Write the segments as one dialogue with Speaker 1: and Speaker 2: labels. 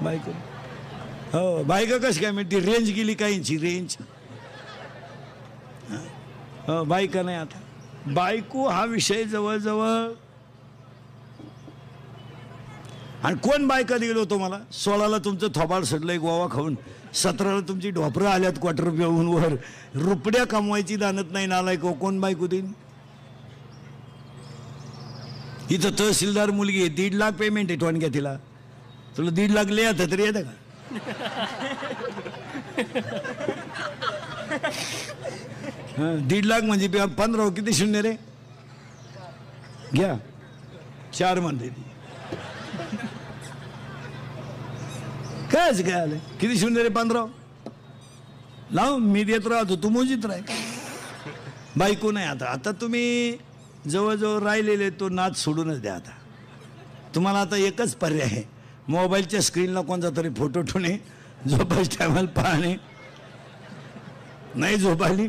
Speaker 1: बायको हो बायका कशी काय मिळते रेंज गेली काहींची रेंज हो बायका नाही आता बायको हा विषय जवळजवळ आणि कोण बायका दिलो तुम्हाला 16ला तुमचं थोबाड सडलंय गोवा खाऊन 17ला तुमची ढोपरं आल्यात क्वार्टर पिऊन वर रुपड्या कमवायची दानत नाही नालाय कोण बायको देईन इथं तहसीलदार मुलगी आहे 1.5 लाख पेमेंट आहे टोनक्या तिला तुला 1.5 लाख लिहायचं तरी येतं का हां 1.5 लाख म्हणजे 15 किती शून्य रे घ्या 4 म्हणते कायच काय आलं किती शून्य रे 15 लाव मी देत राहतो तू मोजीत राह बायको नाही आता तुम्ही जवळजवळ राहिलेले तो नाच सोडूनच द्या आता तुम्हाला आता एकच पर्याय आहे मोबाईलच्या स्क्रीनला कोणता तरी फोटो ठेवणे झोपायच्या टायमाला पाहणे नाही झोप आली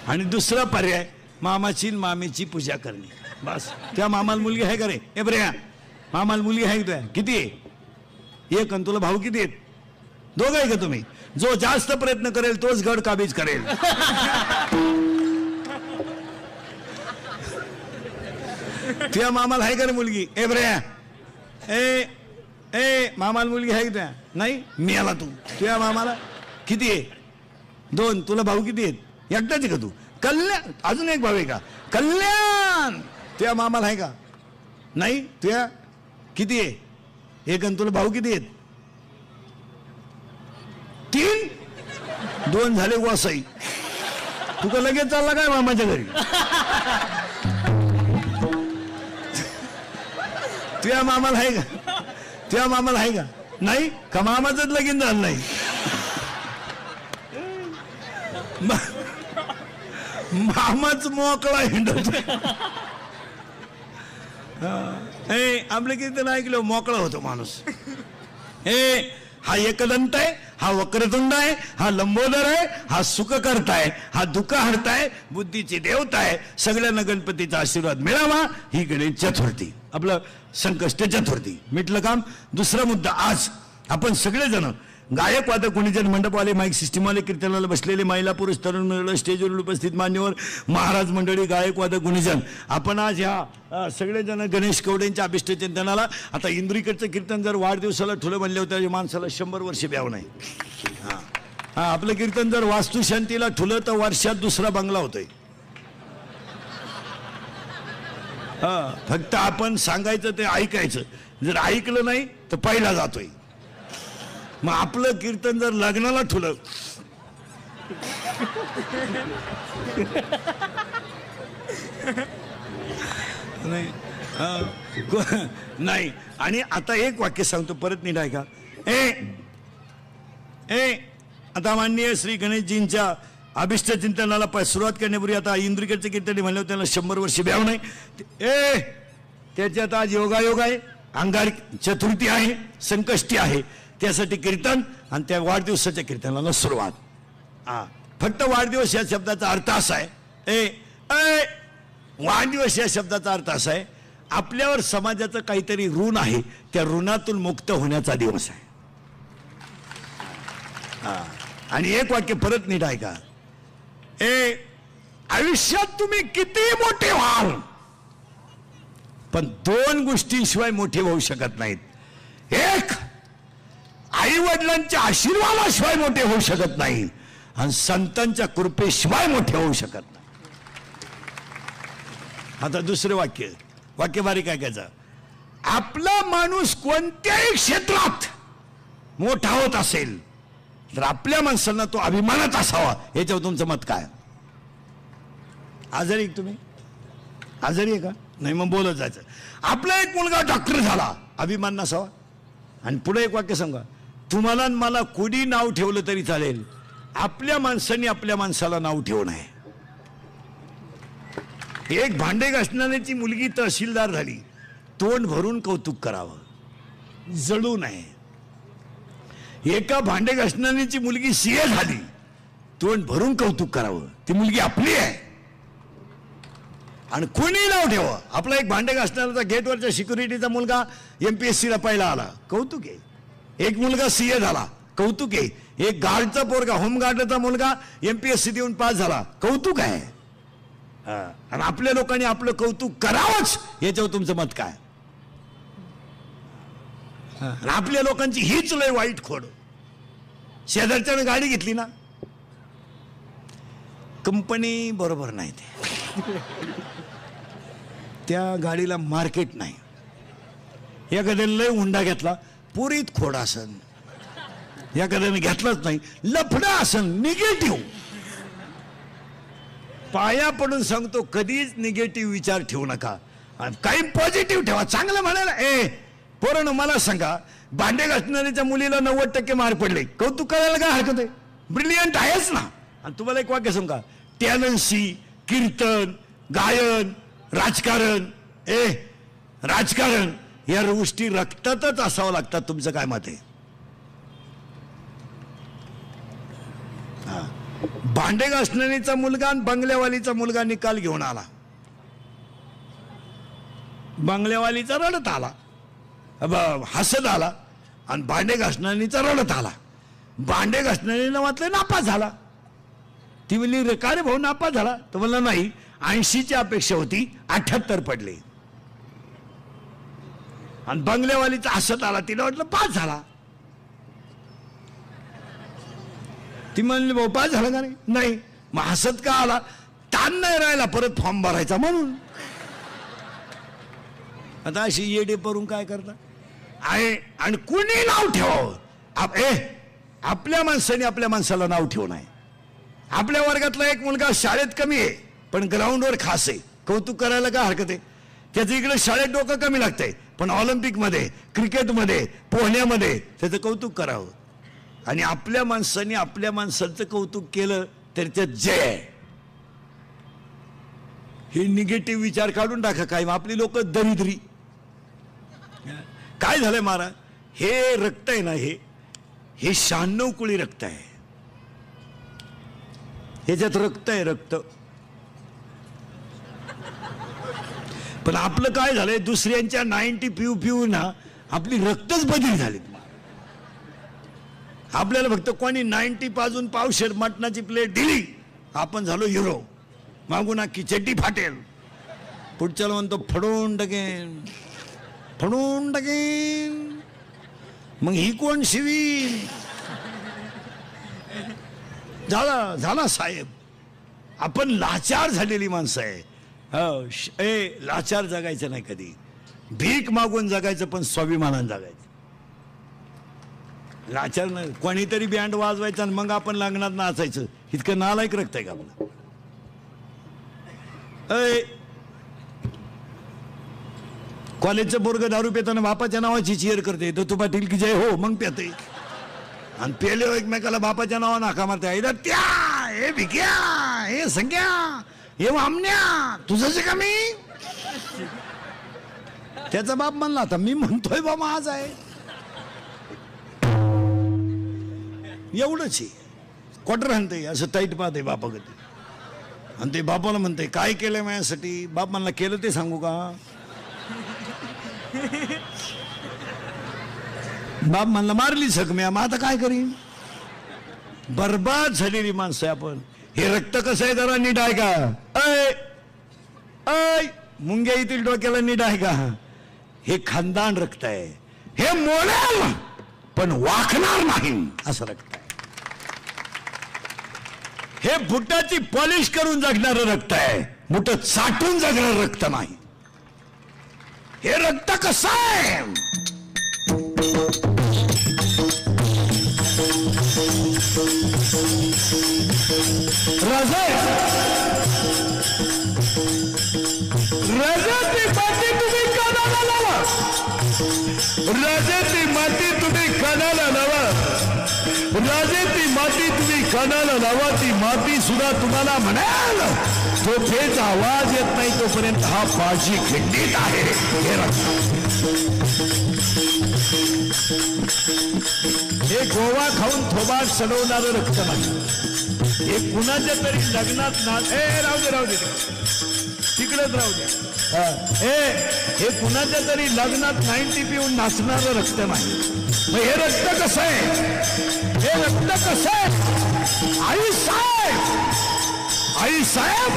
Speaker 1: आणि दुसरा पर्याय मामाची मामीची पूजा करणे बस त्या मामाला मुलगी आहे का रे ए बरे मामाला मुलगी आहे तुया किती आहे एक आणि तुला भाऊ किती आहेत दोघं आहे का तुम्ही जो जास्त प्रयत्न करेल तोच गड काबीज करेल तुया मामाला आहे का रे मुलगी ए बरे ए ए मामाला मुलगी आहे तुया नाही मी आला तू तुया मामाला किती आहे 2 तुला भाऊ किती आहेत एकटाच आहे का तू कल्याण अजून एक भाऊ आहे का कल्याण तुया मामाला आहे का नाही तुया किती आहे एक आणि तुला भाऊ किती आहेत 3 2 झाले वासाई तू का लगेच चालला काय मामाच्या घरी तुया मामाला आहे का तुया मामाला आहे का नाही का मामाचंच लगीन झालं नाही मामाच मोकळा हिंडत आपलं किती ऐकलं मोकळा होतो माणूस हा एकदंत आहे हा वक्रतुंड आहे हा लंबोदर आहे हा सुख करताय हा दुःख हरताय बुद्धीची देवता आहे सगळ्यांना गणपतीचा आशीर्वाद मिळावा ही गणेश चतुर्थी आपलं संकष्ट चतुर्थी मिटलं काम दुसरा मुद्दा आज आपण सगळेजण गायक वादक गुणीजन मंडपवाले माईक सिस्टीमवाले कीर्तनाला बसलेले महिला पुरुष तरुण मंडळ स्टेजवर उपस्थित मान्यवर महाराज मंडळी गायक वादक गुणीजन आपण आज ह्या सगळेजण गणेश कवडेंच्या अभिष्ट चिंतनाला आता इंद्रिकडचं कीर्तन जर वाढदिवसाला ठुलं म्हणले होतं माणसाला 100 वर्ष ब्याव नाही हा आपलं कीर्तन जर वास्तुशांतीला ठुलं तर वर्षात दुसरा बंगला होतोय फक्त आपण सांगायचं ते ऐकायचं जर ऐकलं नाही तर पहिला जातोय मग आपलं कीर्तन जर लग्नाला ठुलं नाही आणि आता एक वाक्य सांगतो परत नीट ऐका आता माननीय श्री गणेशजींच्या अभिष्ट चिंतनाला सुरुवात करण्यापूर्वी आता इंद्रिकेचं कीर्तन म्हणलं त्याला 100 वर्ष ब्याव नाही त्याच्यात आज योगायोग आहे अंगारक चतुर्थी आहे संकष्टी आहे त्यासाठी कीर्तन आणि त्या वाढदिवसाच्या कीर्तनाला सुरुवात फक्त वाढदिवस या शब्दाचा अर्थ असा आहे वाढदिवस या शब्दाचा अर्थ असा आहे आपल्यावर समाजाचं काहीतरी ऋण आहे त्या ऋणातून मुक्त होण्याचा दिवस आहे आणि एक वाक्य परत नीट ऐका आयुष्यात तुम्ही किती मोठे व्हाल पण 2 गोष्टींशिवाय मोठे होऊ शकत नाहीत एक आई वडिलांच्या आशीर्वादाशिवाय मोठे होऊ शकत नाही आणि संतांच्या कृपेशिवाय मोठे होऊ शकत नाही आता दुसरं वाक्य बारीक ऐकायचं आपला माणूस कोणत्याही क्षेत्रात मोठा होत असेल तर आपल्या माणसांना तो अभिमानात असावा याच्यावर तुमचं मत काय आजारी तुम्ही आजारी आहे का नाही मग बोलत जायचं आपला एक मुलगा डॉक्टर झाला अभिमान नसावा आणि पुढे एक वाक्य सांगा तुम्हाला मला कोणी नाव ठेवलं तरी चालेल आपल्या माणसाने आपल्या माणसाला नाव ठेवू नये एक भांडे घासणाऱ्याची मुलगी तहसीलदार झाली तोंड भरून कौतुक करावं जळू नये एका भांडे घासणारीची मुलगी सीए झाली, तोंड भरून कौतुक करावं, ती मुलगी आपली आहे. आणि कोणी नाव ठेवा. आपला एक भांडे घासणाऱ्याचा गेटवरच्या सिक्युरिटीचा मुलगा MPSC ला पहिला आला, कौतुक आहे. एक मुलगा सीए झाला, कौतुक आहे. एक गार्डचा पोरगा, होमगार्डचा मुलगा MPSC देऊन पास झाला, कौतुक आहे. आणि आपल्या लोकांनी आपलं कौतुक करावंच, याच्यावर तुमचं मत काय? आपल्या लोकांची हीच लय वाईट खोड. शेजारच्यानं गाडी घेतली ना, कंपनी बरोबर नाही, ते त्या गाडीला मार्केट नाही. एखाद्याने लय हुंडा घेतला, पुरीत खोड असन. एखाद्याने घेतलाच नाही, लफडा असन, निगेटिव्ह. पाया पडून सांगतो, कधीच निगेटिव्ह विचार ठेवू नका, काही पॉझिटिव्ह ठेवा. चांगलं म्हणायला, पोरांनो मला सांगा, भांडे घासणाऱ्याच्या मुलीला 90% मार्क पडले, कौतुक करायला काय हरकत आहे? ब्रिलियंट आहेच ना. आणि तुम्हाला एक वाक्य सांगा, टॅलेंटशी, कीर्तन, गायन, राजकारण, राजकारण या गोष्टी रक्तातच असावं लागतात. तुमचं काय मत आहे? भांडे घासणारीचा मुलगा आणि बंगल्यावालीचा मुलगा निकाल घेऊन आला. बंगल्यावालीचा रडत आला, हसत आला, आणि भांडे घासणारीचा रडत आला. भांडे घासणारीला म्हटलं नापास झाला. ती म्हणली, रे का रे भाऊ नापास झाला? तो म्हणला नाही, 80ची अपेक्षा होती, 78 पडले. आणि बंगल्यावालीचा हसत आला, तिला वाटलं पास झाला. ती म्हणली, भाऊ पास झाला का नाही? मग हसत का आला? ताण नाही राहिला परत फॉर्म भरायचा म्हणून. आता अशी येडे परून काय करता आहे? आणि कुणी नाव ठेवावं? आपल्या माणसाने आपल्या माणसाला नाव ठेवू नये. आपल्या वर्गातला एक मुलगा शाळेत कमी आहे, पण ग्राउंडवर खास आहे, कौतुक करायला काय हरकत आहे? त्याचं इकडे शाळेत डोकं कमी लागतंय, पण ऑलिम्पिकमध्ये, क्रिकेटमध्ये, पोहण्यामध्ये त्याचं कौतुक करावं. आणि आपल्या माणसाने आपल्या माणसाचं कौतुक केलं तर त्यात जय. हे निगेटिव्ह विचार काढून टाका. काय आपली लोक दरिद्री. काय झालंय महाराज, हे रक्त आहे ना, हे 96 कुळी रक्त आहे. ह्याच्यात रक्त आहे, रक्त. पण आपलं काय झालंय, दुसऱ्यांच्या 90 पिऊ पिऊ ना आपली रक्तच बदली झाली. आपल्याला फक्त कोणी 90 पाजून पावशेर मटणाची प्लेट दिली, आपण झालो हिरो. मागून अख्खी चड्डी फाटेल, पुढच्याला म्हणतो फडून टाकेन, फडून टाकेन. मग ही कोण शिवी? झाला झाला साहेब. आपण लाचार झालेली माणसं आहे. लाचार जगायचं नाही कधी. भीक मागून जगायचं, पण स्वाभिमानानं जगायचं. लाचार नाही. कोणीतरी बँड वाजवायचा आणि मग आपण लग्नात नाचायचं, इतकं नालायक रक्त आहे का आपलं? कॉलेजचं पोरगं दारू पेताना बापाच्या नावाची चीयर करते, तर तू पाटील की जय हो, मग पेते. आणि पेले एकमेकाला बापाच्या नावानं हाका मारते, त्या हे भिक्या, हे संख्या, हे वामण्या, तुझं कमी. त्याचा बाप म्हणला, आता मी म्हणतोय बा माझ आहे, एवढंच आहे. क्वार्टर आणते असं टाईट पाहते बापाकडे, आणि ते बापाला म्हणते काय केलंय माझ्यासाठी? बाप म्हणला केलं ते सांगू का? बाप म्हणला मारली जखम्या, मग आता काय करीन? बर्बाद झालेली माणसं आहे आपण. हे रक्त कसं आहे जरा नीट आहे का? ऐ मुंग्या येथील डोक्याला नीट आहे का? हे खानदान रक्त आहे. हे मोडेल पण वाकणार नाही असं रक्त आहे. हे बुटाची पॉलिश करून जगणारं रक्त आहे, बुट चाटून जगणारं रक्त नाही. हे रक्त कसं आहे? रजेची माती तुम्ही कणाला लावा, रजेची माती तुम्ही कणाला लावा, रजेची माती तुम्ही कणाला लावा. ती माती सुद्धा तुम्हाला म्हणाल, तोफेचा आवाज येत नाही तोपर्यंत हा बाजी खिंडीत आहे. हे रक्त हे गोवा खाऊन थोबाड सडवणारं रक्त नाही. हे कुणाच्या तरी लग्नात राहू दे तिकडेच राहू दे. हे कुणाच्या तरी लग्नात 90 पिऊन नाचणारं रक्त नाही. मग हे रक्त कसं आहे? हे रक्त कसं आहे? आई साहेब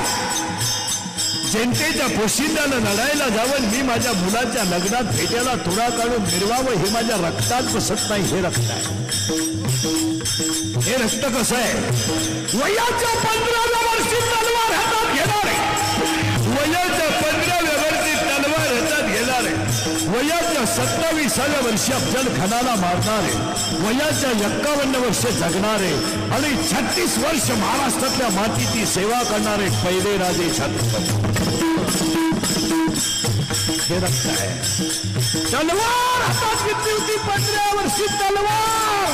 Speaker 1: जनतेच्या पोशिंद्यानं लढायला जावं, मी माझ्या मुलाच्या लग्नात भेट्याला थोडा काढून मिरवावं, हे माझ्या रक्तात बसत नाही. हे रक्त आहे. हे रक्त कसं आहे? वयाच्या 15व्या वर्षी तलवार हातात घेणारे, वयाच्या 15व्या वर्षी तलवार हातात घेणारे, वयाच्या 27व्या वर्षी अफजल खानाला मारणारे, वयाच्या 51 वर्ष जगणारे आणि 36 वर्ष महाराष्ट्रातल्या मातीची सेवा करणारे पहिले राजे छत्रपती. हे रक्त आहे. तलवार हातात घेतली होती 15व्या वर्षी तलवार.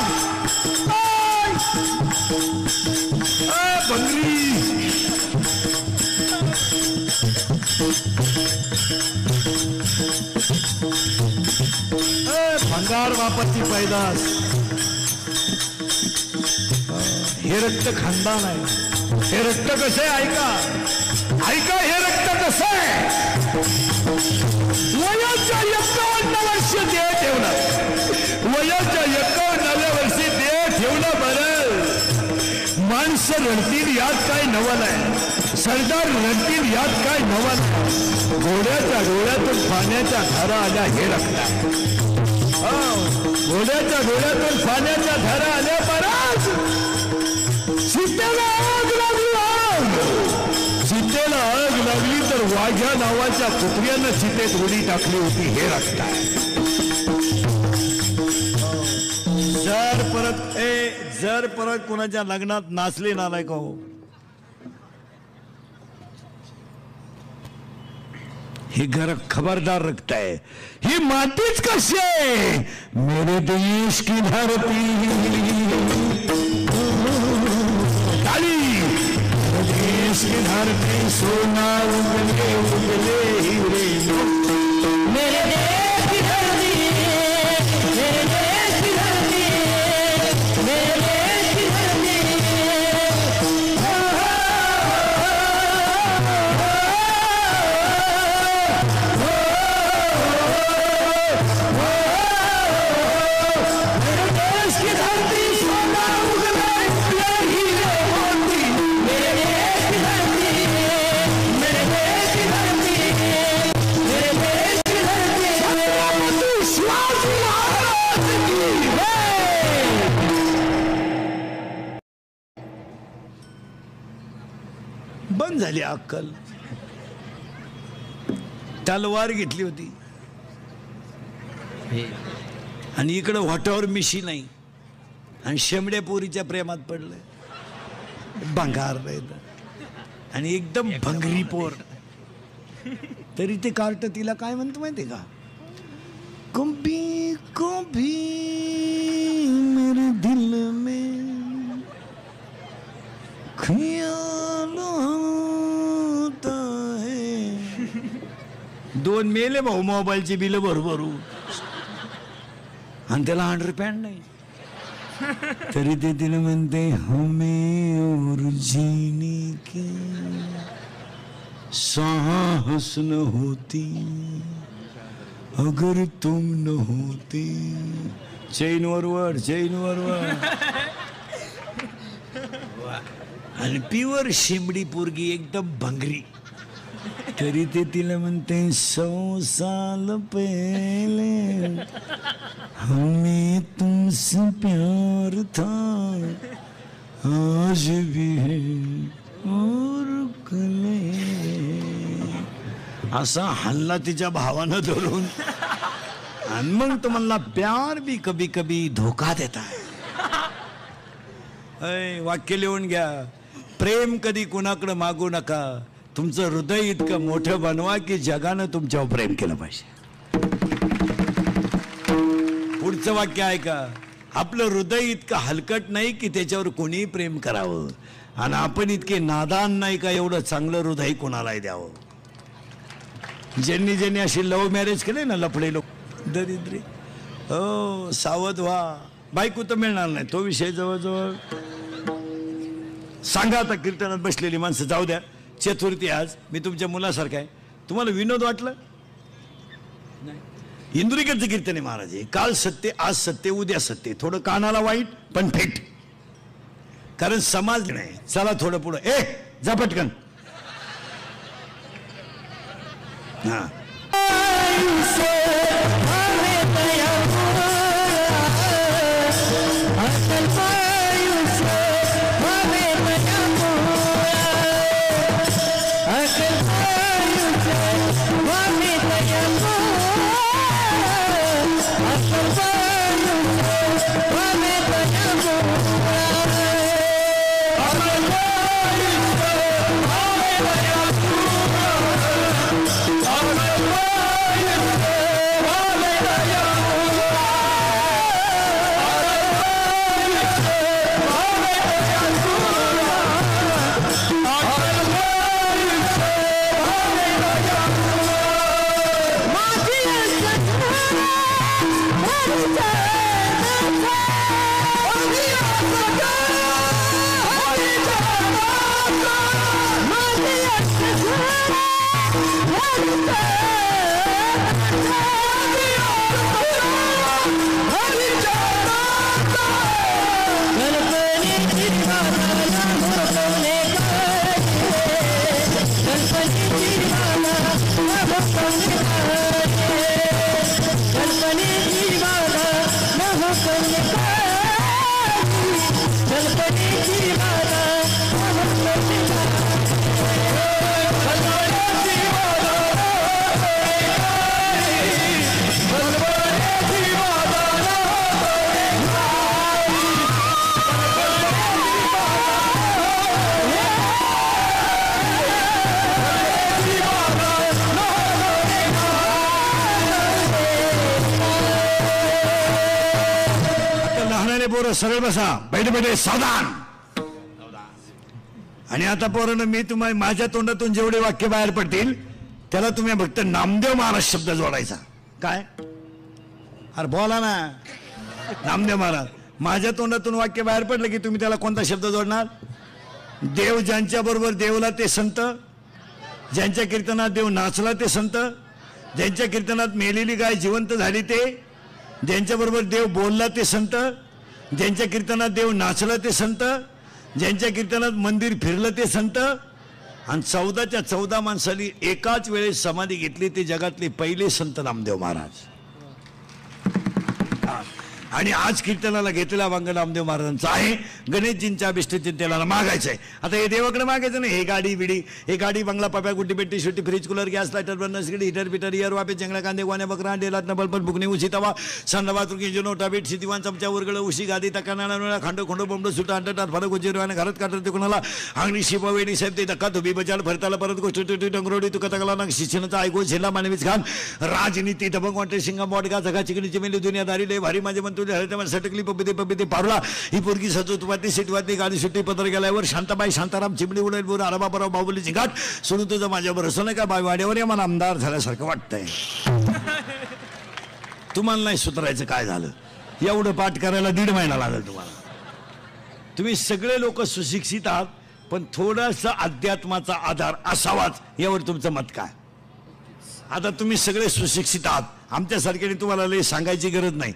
Speaker 1: बंगरी भंगार वापरची पैदास. हे रक्त खानदान आहे. हे रक्त कसं आहे? ऐका हे रक्त कसं आहे? वयाच्या 51 वर्ष देह ठेवलं, वयाच्या 51व्या वर्षी देह ठेवलं. बरं, माणसं रडतील यात काय नवल आहे? सरदार रडतील यात काय नवल आहे? घोड्याच्या डोळ्यातून पाण्याच्या धारा आल्या. हे रक्त आहे. घोड्याच्या डोळ्यातून पाण्याच्या धारा आल्या. बराच सीतेला आग लागली. सीतेला आग लागली तर वाघ्या नावाच्या कुत्र्यानं सीतेत उडी टाकली होती. हे रक्त आहे. जर परत कोणाच्या लग्नात नाचले नालाय का हो, हे घर खबरदार रक्त आहे. ही मातीच कशी आहे? मेरे देश की धरती देश की धरती सोना उगले उगले हीरे. मेरे देश की धरती, मेरे देश की धरती, मेरे देश की धरती. मेरे देश की धरती सोना उगले उगले हीरे मोती. मेरे देश की धरती, मेरे देश की धरती, मेरे देश की धरती. छत्रपति शिवाजी महाराज की जय. बंद झाली अक्कल. तलवार घेतली होती आणि इकडं वाटावर मिशी नाही आणि शेमड्या पोरीच्या प्रेमात पडलं. भंगार आणि एकदम भंगरी पोर. तरी ते कार्ट तिला काय म्हणतो माहिती का? कभी कभी मेरे दिल में ख्याल आता है. 2 मेले भाऊ मोबाईलची बिल भरू आणि त्याला अंडरपॅन्ट नाही. तरी ते तिला म्हणते हमें और जीने की साहस न होती अगर तुम न होती. चैन वरवर आणि प्युअर शिमडी पोरगी एकदम भंगरी. तरी ते तिला म्हणते 100 साल पहले हमें तुमसे प्यार था आज भी है और कल है. असा हल्ला तिच्या भावानं धरून आणि मग तो म्हणला प्यार भी कभी कभी धोका देता है. वाक्य लिहून घ्या. प्रेम कधी कुणाकडे मागू नका. तुमचं हृदय इतकं मोठं बनवा की जगानं तुमच्यावर प्रेम केलं पाहिजे. पुढचं वाक्य आहे का? आपलं हृदय इतकं हलकट नाही की त्याच्यावर कोणीही प्रेम करावं आणि आपण इतके नादान नाही का एवढं चांगलं हृदय कोणालाही द्यावं. ज्यांनी अशी लव्ह मॅरेज केले ना लफडे लोक दरिद्री हो सावध व्हा, बायको तर मिळणार नाही, तो विषय जवळजवळ. सांगा आता कीर्तनात बसलेली माणसं, जाऊ द्या चतुर्थी आज, मी तुमच्या मुलासारखा आहे. तुम्हाला विनोद वाटलं? इंदुरीकरचं कीर्तन आहे महाराज. काल सत्य, आज सत्य, उद्या सत्य. थोडं कानाला वाईट पण फेट, कारण समाज नाही. चला थोडं पुढं, जा पटकन. हा सरळ बसा, बैठे बैठे सावधान. आणि आता पोरांनो, मी तुम्हाला माझ्या तोंडातून जेवढे वाक्य बाहेर पडतील त्याला तुम्ही फक्त नामदेव महाराज शब्द जोडायचा. काय? अरे बोला ना, नामदेव महाराज. माझ्या तोंडातून वाक्य बाहेर पडलं की तुम्ही त्याला कोणता शब्द जोडणार? देव ज्यांच्या बरोबर देवला ते संत, ज्यांच्या कीर्तनात देव नाचला ते संत, ज्यांच्या कीर्तनात मेलेली गाय जिवंत झाली ते, ज्यांच्या बरोबर देव बोलला ते संत, ज्यांच्या कीर्तनात देव नाचला ते संत, ज्यांच्या कीर्तनात मंदिर फिरलं ते संत. आणि 14च्या 14 माणसांनी एकाच वेळेस समाधी घेतली ते जगातले पहिले संत नामदेव महाराज. आणि आज कीर्तनाला घेतलेला वांग नामदेव महाराजांचा आहे. गणेशजींच्या अभिष्टचिंतेला मागायचं आहे. आता हे देवाकडे मागायचं नाही. हे गाडी बिडी, हे गाडी बंगला पप्या गुड्डी पेट्टी शुट्टी fridge cooler gas lighter burner सिगडी हिटर पिटर इयर वापे चंगळा कांदे गोण्या बकरा डेलात नबल पण बुकणे उशी तवा संडवा तुर्की जुनो टाबीट सिदिवान चमच्या वरगळ उशी गादी तकाना खांडो खोंडो बोंबडो सुटा अंडटात फरक गुजेरवाने घरात काढत ते कोणाला अंगणी शिपावेणी साहेब ते धक्का धुबी बचाल फरताला परत गोष्ट तुटी डंगरोडी तुका तकला ना शिक्षणाचा ऐकून झेला मानवीच खान राजनीती दबंग वाटे सिंगा बॉडगा जगा चिकनी चिमेली दुनियादारी लय भारी माझे म्हणतो सटकली पबिते पबिते पारला ही पोरगी सजवतवादी सीटवादी गाडी सुट्टी पत्र गेल्यावर शांताबाई शांताराम चिमणी उडेल बोर आराबाबराव बाबुली चिंगाट सोडून तुझं माझ्यावर असं नाही का बाय वाड्यावर या मला आमदार झाल्यासारखं वाटतंय. तुम्हाला नाही सुधारायचं काय झालं? एवढं पाठ करायला 1.5 महिना लागेल तुम्हाला. तुम्ही सगळे लोक सुशिक्षित आहात, पण थोडासा अध्यात्माचा आधार असावाच यावर तुमचं मत काय? आता तुम्ही सगळे सुशिक्षित आहात, आमच्यासारख्याने तुम्हाला लय सांगायची गरज नाही.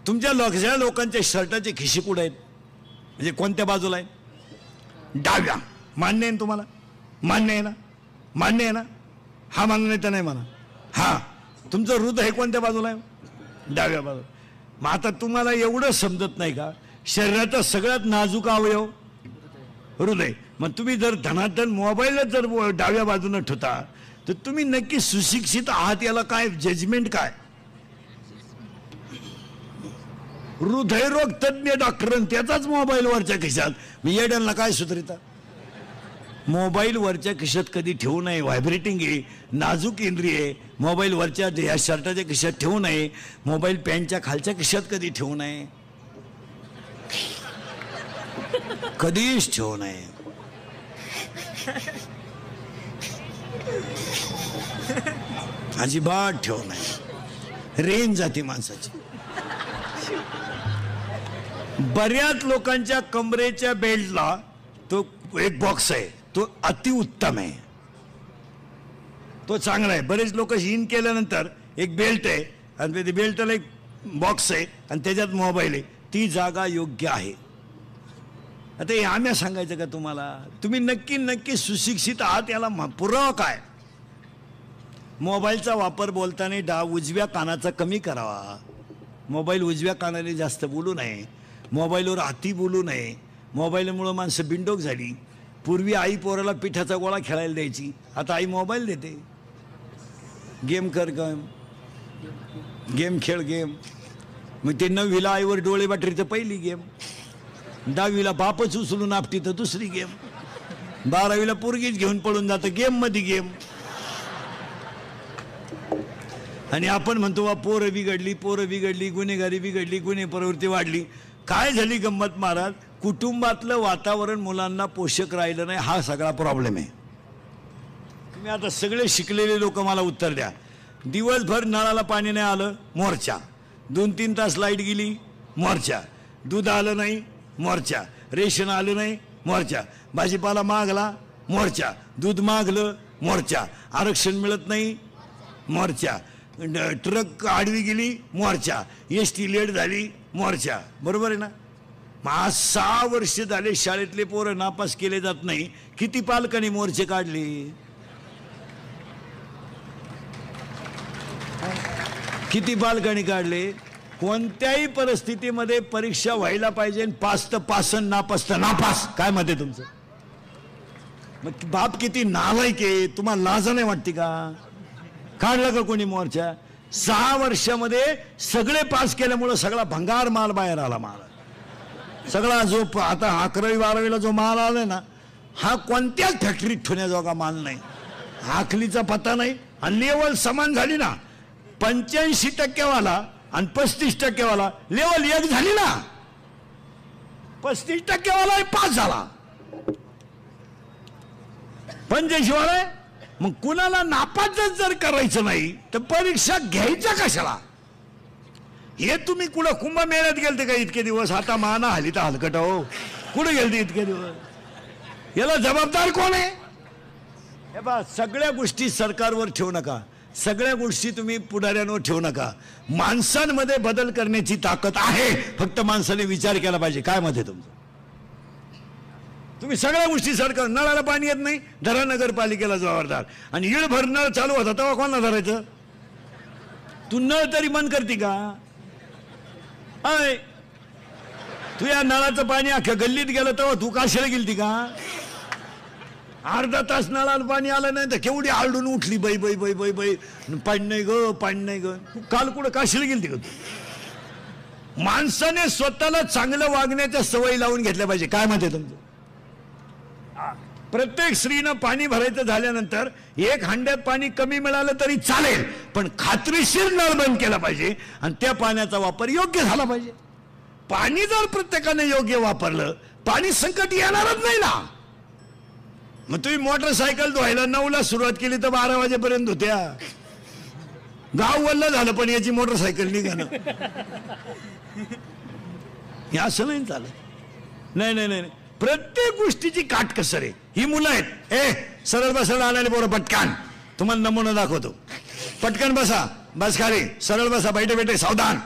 Speaker 1: तुमच्या लोकांच्या शर्टाचे खिशी कुठे आहेत? म्हणजे कोणत्या बाजूला आहेत? डाव्या. मान्य आहे तुम्हाला? मान्य आहे ना? मान्य आहे ना? हा मान्य तर नाही म्हणा. हा, तुमचं हृदय कोणत्या बाजूला आहे? डाव्या बाजूला. मग आता तुम्हाला एवढं समजत नाही का? शरीराचा सगळ्यात नाजूक अवयव हृदय. मग तुम्ही जर धनाधन मोबाईलच जर डाव्या बाजूने ठेवता तर तुम्ही नक्की सुशिक्षित आहात याला काय जजमेंट काय? हृदयरोग तज्ञ डॉक्टर त्याचाच मोबाईल वरच्या खिशात. मी येड्यांना काय सुधरिता? मोबाईल वरच्या खिशात कधी ठेवू नये. व्हायब्रेटिंग आहे, नाजूक इंद्रिय आहे. मोबाईल वरच्या या शर्टाच्या खिशात ठेवू नये. मोबाईल पॅन्टच्या खालच्या खिशात कधी ठेवू नये, कधीच ठेवू नये. अजिबात ठेवू नये. रेंज जाते माणसाची. बऱ्याच लोकांच्या कमरेच्या बेल्टला तो एक बॉक्स आहे, तो अतिउत्तम आहे, तो चांगला आहे. बरेच लोक इन केल्यानंतर एक बेल्ट आहे आणि ते बेल्टला एक बॉक्स आहे आणि त्याच्यात मोबाईल आहे, ती जागा योग्य आहे. आता हे आम्ही सांगायचं का तुम्हाला? तुम्ही नक्की नक्की सुशिक्षित आहात याला पुरावा काय? मोबाईलचा वापर बोलताना उजव्या कानाचा कमी करावा. मोबाईल उजव्या कानाने जास्त बोलू नये, मोबाईलवर अति बोलू नये. मोबाईलमुळं माणसं बिंडोक झाली. पूर्वी आई पोराला पिठाचा गोळा खेळायला द्यायची, आता आई मोबाईल देते. गेम कर, गेम खेळ, गेम. मग ते 9वीला आईवर डोळे बाटरीचं पहिली गेम, 10वीला बापच उचलून आपटी तर दुसरी गेम, 12वीला पोरगीच घेऊन पळून जातं गेम मध्ये गेम. आणि आपण म्हणतो वा पोरं बिघडली, गुन्हेगारी बिघडली, गुन्हे प्रवृत्ती वाढली. काय झाली गंमत महाराज? कुटुंबातलं वातावरण मुलांना पोषक राहिलं नाही, हा सगळा प्रॉब्लेम आहे. तुम्ही आता सगळे शिकलेले लोक मला उत्तर द्या. दिवसभर नळाला पाणी नाही आलं, मोर्चा. 2-3 तास लाईट गेली, मोर्चा. दूध आलं नाही, मोर्चा. रेशन आलं नाही, मोर्चा. भाजीपाला मागला, मोर्चा. दूध मागलं, मोर्चा. आरक्षण मिळत नाही, मोर्चा. ट्रक आडवी गेली, मोर्चा. ST लेट झाली, मोर्चा. बरोबर आहे ना? आज 6 वर्ष झाले शाळेतले पोरं नापास केले जात नाही. किती पालकांनी मोर्चे काढले? किती पालकांनी काढले? कोणत्याही परिस्थितीमध्ये परीक्षा व्हायला पाहिजे, पास तर पास, नापास तर नापास. काय मत आहे तुमचं? मग बाप किती नालायक आहे, तुम्हाला लाज नाही वाटते का? काढला का कोणी मोर्चा? 6 वर्षामध्ये सगळे पास केल्यामुळे सगळा भंगार माल बाहेर आला. माल सगळा जो आता 11वी 12वीला जो माल आलाय ना, हा कोणत्याच फॅक्टरीत ठेवण्याजोगा माल नाही. आखलीचा पत्ता नाही. आणि लेवल समान झाली ना, 85% वाला आणि 35% वाला लेवल एक झाली ना. 35% वाला पास झाला, 85 वाला. मग कुणाला नापासच जर करायचं नाही तर परीक्षा घ्यायच्या कशाला? हे तुम्ही कुठं कुंभमेळ्यात गेलते का इतके दिवस? आता माना हली तर हलकट हो. कुठे गेलते इतके दिवस? याला जबाबदार कोण आहे? हे बा, सगळ्या गोष्टी सरकारवर ठेवू नका, सगळ्या गोष्टी तुम्ही पुढाऱ्यांवर ठेवू नका. माणसांमध्ये बदल करण्याची ताकद आहे, फक्त माणसाने विचार केला पाहिजे. काय मत आहे तुमचं? तुम्ही सगळ्या गोष्टी सरकार, नळाला पाणी येत नाही, धरा नगरपालिकेला जबाबदार. आणि इळभर नळ चालू होता तेव्हा कोणाला धरायचं? तू नळ तरी बंद करते का? तू या नळाचं पाणी अख्ख्या गल्लीत गेलं तेव्हा तू काशीला गेलती का? अर्धा तास नळाला पाणी आलं नाही तर केवढी आरडून उठली, बाई बाई बाई बाई बाई, पाणी नाही ग, पाणी नाही ग. तू काल कुठं काशीला गेलती का? तू माणसाने स्वतःला चांगलं वागण्याच्या सवयी लावून घेतल्या पाहिजे. काय म्हणते तुमचं? प्रत्येक स्त्रीनं पाणी भरायचं झाल्यानंतर 1 हंड्यात पाणी कमी मिळालं तरी चालेल, पण खात्रीशीर नळ बंद केला पाहिजे आणि त्या पाण्याचा वापर योग्य झाला पाहिजे. पाणी जर प्रत्येकाने योग्य वापरलं, पाणी संकट येणारच नाही ना. मग तुम्ही मोटरसायकल धुवायला 9ला सुरुवात केली तर 12 वाजेपर्यंत होत्या. गाव वल्ल झालं पण याची मोटरसायकल निघालं. हे असं नाही चालत. नाही नाही नाही, प्रत्येक गोष्टीची काटकसर आहे. ही मुलं आहेत, सरळ बसा आणायला बोला पटकन. तुम्हाला नमुना दाखवतो. पटकन बसा, बस खाली, सरळ बसा, बैठे बैठे सावधान.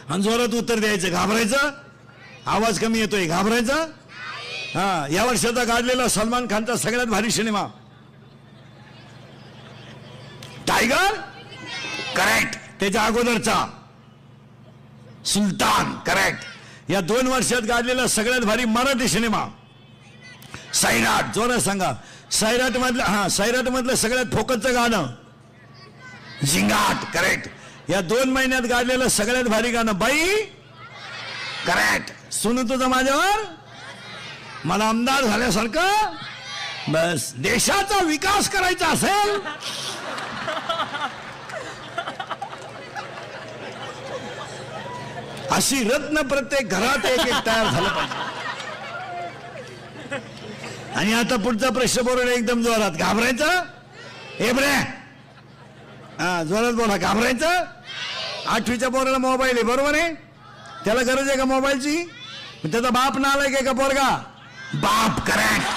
Speaker 1: आणि जोरात उत्तर द्यायचं. घाबरायचं? आवाज कमी येतोय, घाबरायचं? हा, या वर्षाचा काढलेला सलमान खानचा सगळ्यात भारी सिनेमा टायगर, करेक्ट. त्याच्या अगोदरचा सुलतान, करेक्ट. या 2 वर्षात गाजलेला सगळ्यात भारी मराठी सिनेमा सैराट. जोरात सांगा. सैराट मधलं, हा, सैराट मधलं सगळ्यात फोकसचं गाणं झिंगाट, करेक्ट. या 2 महिन्यात गाजलेलं सगळ्यात भारी गाणं बाई, करेक्ट. सुनू तुझं माझ्यावर, मला आमदार झाल्यासारखं. बस, देशाचा विकास करायचा असेल अशी रत्न प्रत्येक घरात एक एक तयार झालं पाहिजे. आणि आता पुढचा प्रश्न बरोबर एकदम जोरात. घाबरायचं? हे बरे, हा, जोरात बोला. घाबरायचं? 8वीच्या पोराला मोबाईल आहे, बरोबर आहे? त्याला गरज आहे का मोबाईलची? त्याचा बाप नालायक आहे का पोरगा? बाप करेक्ट.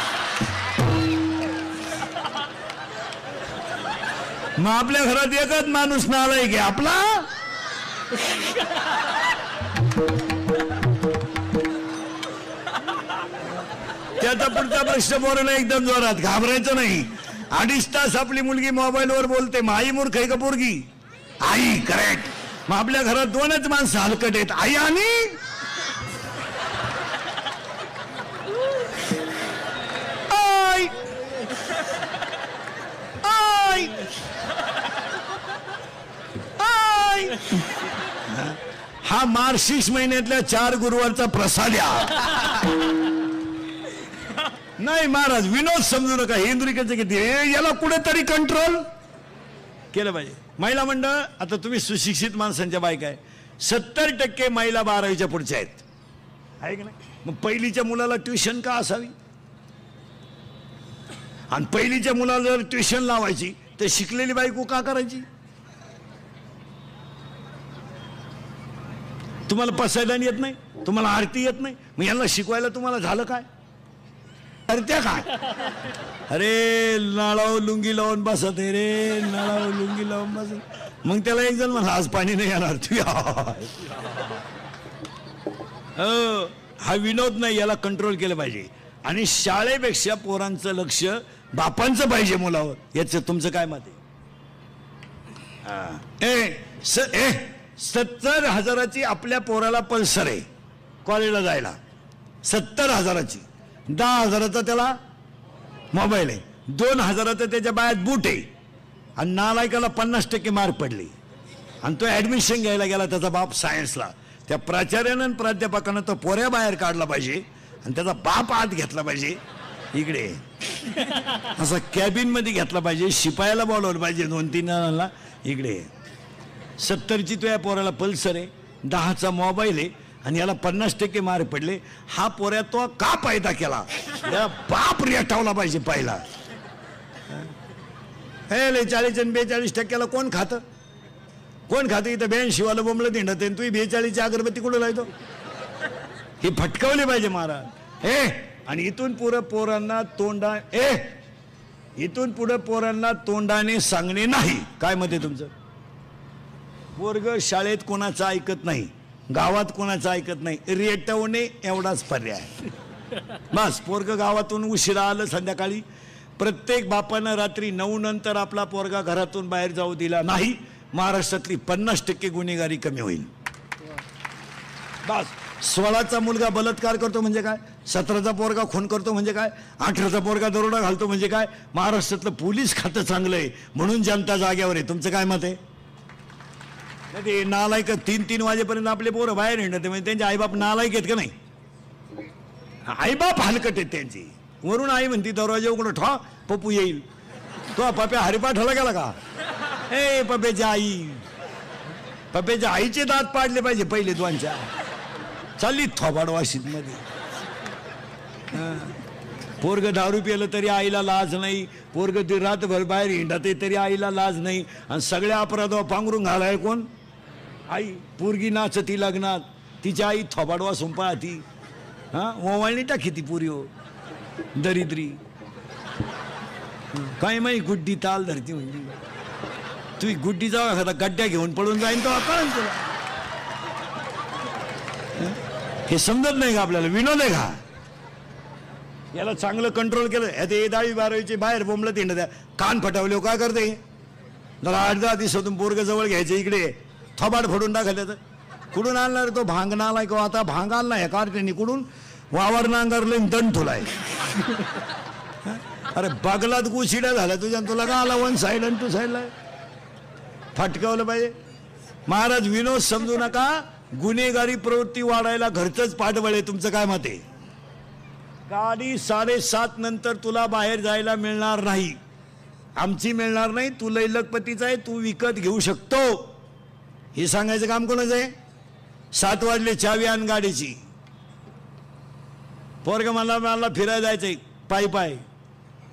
Speaker 1: मग आपल्या घरात एकच माणूस नालायक आहे, आपला. त्याचा पुढचा प्रश्न पोराला एकदम जोरात, घाबरायचं नाही. 2.5 तास आपली मुलगी मोबाईलवर बोलते, मग आई मूर्ख आहे का पोरगी? आई. करेक्ट. मग आपल्या घरात 2च माणसं हलकट आहेत, आई आणि आई. आई. आई. हा मार्गशीर्ष महिन्यातल्या 4 गुरुवारचा प्रसाद नाही महाराज. विनोद समजू नका. इंद्रिकाचं किती याला कुठेतरी कंट्रोल केलं पाहिजे. महिला मंडळ, आता तुम्ही सुशिक्षित माणसांच्या बायका आहे. 70% महिला 12वीच्या पुढच्या आहेत, आहे की नाही? मग पहिलीच्या मुलाला ट्युशन का असावी? आणि पहिलीच्या मुलाला जर ट्युशन लावायची तर शिकलेली बायको का करायची? तुम्हाला पसायदान येत नाही, तुम्हाला आरती येत नाही, मग यांना शिकवायला तुम्हाला झालं काय? अरे त्या काय, अरे नाळाव लुंगी लावून बसत आहे रे, नाळाव लुंगी लावून बसत. मग त्याला एक जण म्हणला आज पाणी नाही येणार तू. हा विनोद नाही, याला कंट्रोल केलं पाहिजे. आणि शाळेपेक्षा पोरांचं लक्ष बापांचं पाहिजे मुलावर. याचं तुमचं काय मत आहे? 70,000ची आपल्या पोराला पल्सर आहे कॉलेजला जायला, 70,000ची. 10,000चा त्याला मोबाईल आहे, 2,000चा त्याच्या बायात बूट आहे. आणि नालायकाला 50% मार्क पडले आणि तो ऍडमिशन घ्यायला गेला, त्याचा बाप सायन्सला. त्या प्राचार्यानं आणि प्राध्यापकानं तो पोऱ्या बाहेर काढला पाहिजे आणि त्याचा बाप आत घेतला पाहिजे. इकडे असं कॅबिन मध्ये घेतला पाहिजे, शिपायाला बोलवलं पाहिजे 2-3 जणांना. इकडे 70ची तो या पोराला पल्सर आहे, 10चा मोबाईल आहे आणि याला 50% मार्क पडले. हा पोऱ्या तो का पैदा केला? त्याला बाप रेटावला पाहिजे पहिला. 40 आणि 42% कोण खातं? कोण खातं? इथं 82 वाला बोंबलं तिंडत, तू 42ची अगरबत्ती कुठं लावतो? हे फटकवले पाहिजे महाराज. आणि इथून पुढे पोरांना इथून पुढे पोरांना तोंडाने सांगणे नाही. काय मत आहे तुमचं? पोरग शाळेत कोणाचं ऐकत नाही, गावात कोणाचं ऐकत नाही, रेटवणे एवढाच पर्याय. बस. पोरग गावातून उशिरा आलं संध्याकाळी, प्रत्येक बापानं रात्री 9 नंतर आपला पोरगा घरातून बाहेर जाऊ दिला नाही, महाराष्ट्रातली 50% गुन्हेगारी कमी होईल. बस. 16चा मुलगा बलात्कार करतो म्हणजे काय? 17चा पोरगा खून करतो म्हणजे काय? 18चा पोरगा दरोडा घालतो म्हणजे काय? महाराष्ट्रातलं पोलीस खातं चांगलं आहे म्हणून जनता जाग्यावर आहे. तुमचं काय मत आहे? ते नालायक 3-3 वाजेपर्यंत आपले पोरं बाहेर हिंडत म्हणजे त्यांचे आईबाप नालायक आहेत का नाही? आईबाप हलकट आहेत त्यांची. वरून आई म्हणती दरवाजा उघडं ठा, पप्पू येईल. तो पप्या हरिपाठाला गेला का? पप्याच्या आई, पप्याच्या आईचे दात पाडले पाहिजे पहिले 2-4. चालली थोबाड वाशीत मध्ये. पोरग दारू पिलं तरी आईला लाज नाही, पोरग ती रातभर बाहेर हिंडते तरी आईला लाज नाही. आणि सगळ्या अपराधावर पांघरून घालाय कोण? आई. पोरगी नाचती लग्नात, तिची आई थोबाड वासून पाहती. ओवाळणी टाकी ती पुरी हो दरिद्री. काय माही गुड्डी ताल धरती म्हणजे तुझी गुड्डी जावा खाता गड्ड्या घेऊन पळून जाईन तो कळन तुला. हे समजत नाही का आपल्याला? विनोद आहे का? याला चांगलं कंट्रोल केलं. 10वी-12वीचे बाहेर बोंबलं तिंड द्या, कान फटावले काय करते? जरा 8-10 दिवसातून पोरग जवळ घ्यायचे, इकडे थोबाड फोडून टाकले. कुठून आणणार तो? भांग नालाय का? आता भांग आणलाय कार्टेनी कुठून? वावर नांगरले दंड तुलाय. अरे बगलात गुशिड्या झाल्या तुझ्या, तुला का आला 1 साइड आणि 2 साइडला? फटकावलं पाहिजे महाराज. विनोद समजू नका. गुन्हेगारी प्रवृत्ती वाढायला घरचंच पाठबळ आहे. तुमचं काय मत आहे? गाडी 7:30 नंतर तुला बाहेर जायला मिळणार नाही, आमची मिळणार नाही. तू लैलकपतीचा आहे, तू विकत घेऊ शकतो. हे सांगायचं काम कोणाचं आहे? 7 वाजले चावी आण गाडीची. पोरग मला फिरायला जायचंय पायी,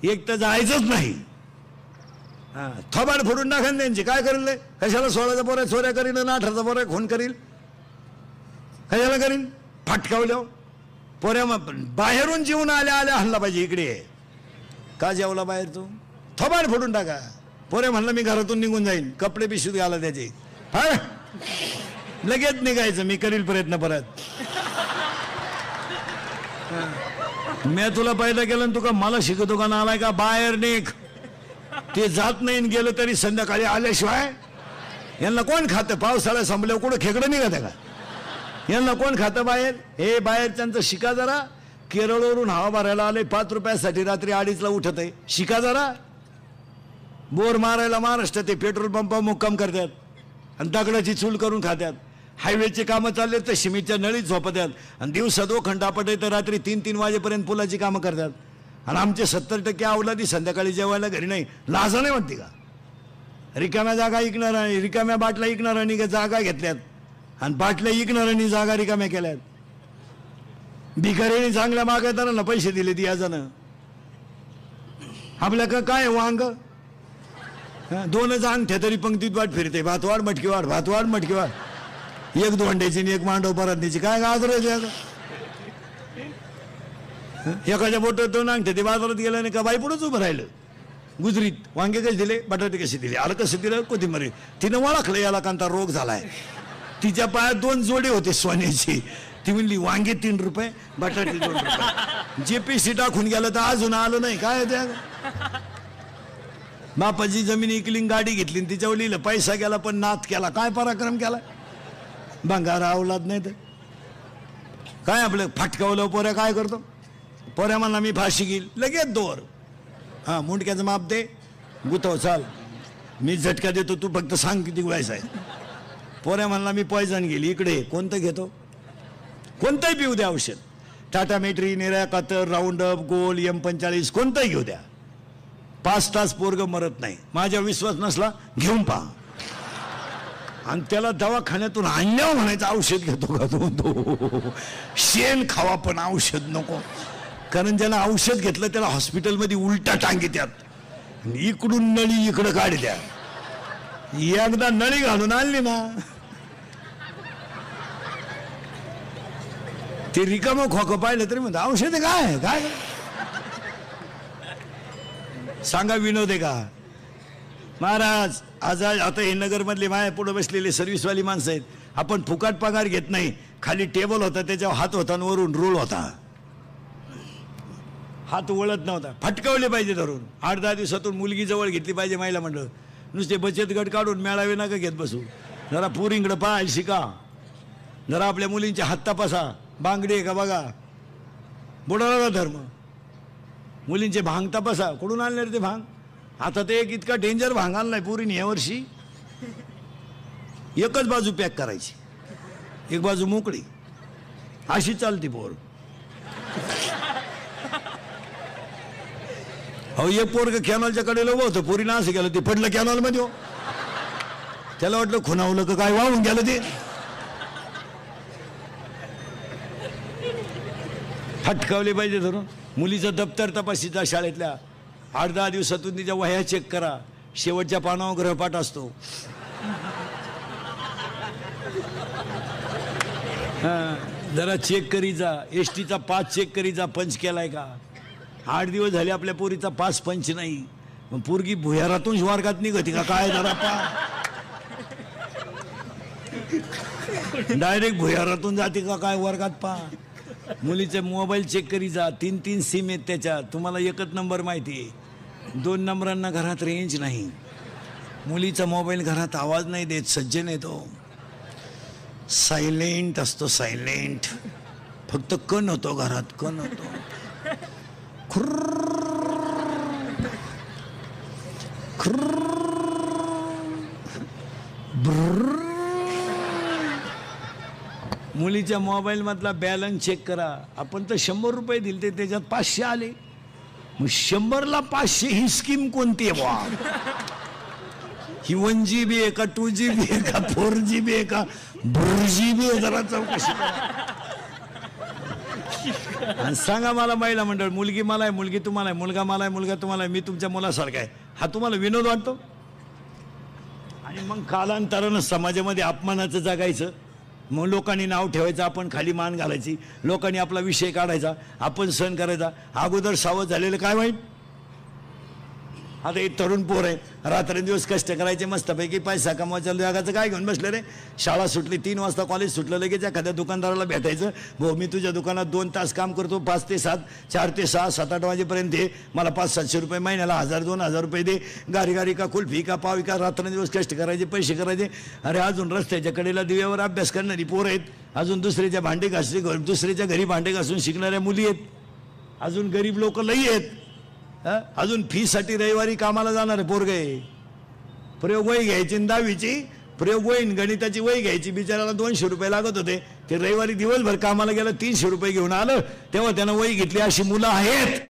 Speaker 1: एक तर जायचंच नाही. थोबाड फोडून टाकेन त्यांची. काय करेल? कशाला 16चा पोऱ्या चोऱ्या करीन आणि 18चा पोऱ्या खून करील? कशाला करीन? फाटकावल्या पोऱ्या बाहेरून जेवून आल्या आल्या हल्ला पाहिजे इकडे. का जेवला बाहेर तू? थोबाड फोडून टाका. पोऱ्या म्हणलं मी घरातून निघून जाईन, कपडे पिशवीत घाला त्याचे. हा लगेच निघायचं. मी करील प्रयत्न परत. मी तुला पहिलं केलं तू का मला शिकवतो का? नालाय का? बाहेर निघ. ते जात नाही गेलं तरी संध्याकाळी आल्याशिवाय यांना कोण खातं? पावसाळा संपल्यावर कुठं खेकडं निघत का? यांना कोण खातं बाहेर? हे बाहेरच्यांचं शिका जरा. केरळवरून हवा भरायला आले 5 रुपयासाठी रात्री 2:30ला उठत आहे. शिका जरा. बोर मारायला महाराष्ट्र ते पेट्रोल पंपा मुक्काम करतात आणि दगडाची चूल करून खात्यात. हायवेचे कामं चालले तर सिमेंटच्या नळीत झोपतात आणि दिवसा 2 घंटापट तर रात्री 3-3 वाजेपर्यंत पुलाची कामं करतात. आणि आमचे 70% अवलादी संध्याकाळी जेवायला घरी नाही. लाजा नाही म्हणते का? रिकाम्या जागा ऐकणार, रिकाम्या बाटल्या ऐकणाऱ्यांनी जागा घेतल्यात आणि बाटल्या ऐकणाऱ्यांनी जागा रिकाम्या केल्यात. भिकाऱ्यांनी चांगल्या मागताना पैसे दिले ती याजानं. आपल्या का काय वांग 2च अंगठ्या तरी पंक्तीत वाट फिरते. भातवाड मटकी वाढ, भातवाड मटकी वाढ. एक दोंड्याची आणि एक मांडव परतण्याची काय गाजर. एखाद्या बोटात 2 अंगठ्या ते बाजारात गेलं नाही का बाई पुढेच उभं राहिलं. गुजरीत वांगे कसे दिले, बटाटे कसे दिले, आलं कसं दिलं, कोथिंबरी. तिनं ओळखलं याला कांता रोग झालाय. तिच्या पायात 2 जोडे होते सोन्याची. ती म्हणली वांगे 3 रुपये, बटाटे 2 रुपये. JPC टाकून गेलं तर अजून आलं नाही. काय त्या बापाची जमीन इकली, गाडी घेतली, तिच्यावर लिहिलं पैसा गेला पण नाथ केला. काय पराक्रम केला? भंगारा अवलाद नाही तर काय. आपलं फाटकावलं पोऱ्या काय करतो? पोऱ्या म्हणला मी फाशी घेईल, लगेच दोर. हा मुंडक्याचं माप दे, गुतव चाल, मी झटका देतो, तू फक्त सांग किती व्हायचं आहे. पोऱ्या म्हणला मी पॉयझन गेली. इकडे कोणतं घेतो? कोणतंही पिऊ द्या औषध. टाटा मेट्री, निऱ्या कातर, राऊंड अप, गोल, M45 कोणतंही घेऊ द्या. 5 तास पोरग मरत नाही. माझ्या विश्वास नसला घेऊन पहा. आणि त्याला दवाखान्यातून आणल्यावर म्हणायचं औषध घेतो का तो? शेण खावा पण औषध नको. कारण ज्याला औषध घेतलं त्याला हॉस्पिटलमध्ये उलटा टांगीत्यात. इकडून नळी इकडं काढत्या. एकदा नळी घालून आणली ना ते रिकामं खोकं पाहिलं तरी म्हणतं औषध काय काय सांगा. विनोद आहे का महाराज? आज आता हे नगरमधले माया पुढे बसलेले सर्व्हिसवाली माणसं आहेत. आपण फुकाट पगार घेत नाही. खाली टेबल होता, त्याच्यावर हात होता आणि वरून रोल होता. हात वळत नव्हता. फटकावले पाहिजे धरून. 8-10 दिवसातून मुलगी जवळ घेतली पाहिजे महिला मंडळ. नुसते बचत गट काढून मेळावे नका घेत बसू. जरा पोरींकडे पाहायला शिका. जरा आपल्या मुलींचे हात तपासा. बांगडी आहे का बघा. बुडाला धर्म. मुलींचे भांग तपासा. कुठून आणले रे ते भांग? आता ते एक इतका डेंजर भांग आणलाय पोरीने यावर्षी. एकच बाजू पॅक करायची, एक बाजू मोकळी. अशी चालती पोर. अहो एक पोरग कॅनॉलच्या कडेला उभं होतं. पोरीनं असं केलं, ते पडलं कॅनॉल मध्ये. हो त्याला वाटलं खुणावलं का काय, वाहून गेलं ते. फटकावले पाहिजे धरून. मुलीचं दप्तर तपासीचा शाळेतल्या. 8-10 दिवसातून तिच्या वह्या चेक करा. शेवटच्या पानावर ग्रहपाठ असतो. जरा चेक करी जा. STचा पास चेक करी जा, पंच केलाय का. 8 दिवस झाले आपल्या पोरीचा पास पंच नाही. मग पोरगी भुयारातून वर्गात निघती का काय? जरा पा डायरेक्ट भुयारातून जाते का काय वर्गात? पा मुलीचे मोबाईल चेक करी जा. 3-3 सिम आहेत त्याच्यात. तुम्हाला एकच नंबर माहिती आहे. 2 नंबरांना घरात रेंज नाही. मुलीचा मोबाईल घरात आवाज नाही देत. सज्जन येतो, सायलेंट असतो, सायलेंट. फक्त कण होतो घरात, कण होतो. मुलीच्या मोबाईल मधला बॅलन्स चेक करा. आपण तर 100 रुपये दिले, त्याच्यात 500 आले. मग 100ला 500 ही स्कीम कोणती आहे बा? ही 1GB आहे का, 2GB आहे का, 4GB आहे का, 4GB आहे? जरा चौकशी आणि सांगा मला. महिला मंडळ, मुलगी मला आहे, मुलगी तुम्हाला आहे, मुलगा मला आहे, मुलगा तुम्हाला आहे, मी तुमच्या मुलासारखा आहे. हा तुम्हाला विनोद वाटतो? आणि मग कालांतरानं समाजामध्ये अपमानाचं जगायचं, मग लोकांनी नाव ठेवायचं, आपण खाली मान घालायची, लोकांनी आपला विषय काढायचा, आपण सहन करायचा. अगोदर सावध झालेलं काय वाईट? आता एक तरुण पोर आहे, रात्रंदिवस कष्ट करायचे, मस्तपैकी पैसा कमवायचा, जगाचं काय घेऊन बसले रे? शाळा सुटली 3 वाजता, कॉलेज सुटलं, लगेच एखाद्या दुकानदाराला भेटायचं, भाऊ मी तुझ्या दुकानात 2 तास काम करतो, 5 ते 7, 4 ते 6, 7-8 वाजेपर्यंत ये, मला 500-700 रुपये महिन्याला, 1000-2000 रुपये दे, गारी का कुल्फी का पावी का, रात्रंदिवस कष्ट करायचे, पैसे करायचे. अरे अजून रस्त्याच्या कडेला दिव्यावर अभ्यास करणारी पोरं आहेत, अजून दुसऱ्याच्या दुसऱ्याच्या घरी भांडे घासून शिकणाऱ्या मुली आहेत, अजून गरीब लोक लई आहेत, अजून फीसाठी रविवारी कामाला जाणार पोरगे. प्रयोग वही घ्यायची 10वीची प्रयोग वही, गणिताची वही घ्यायची, बिचाराला 200 रुपये लागत होते, ते रविवारी दिवसभर कामाला गेलं, 300 रुपये घेऊन आलं, तेव्हा त्यानं वही घेतली. अशी मुलं आहेत.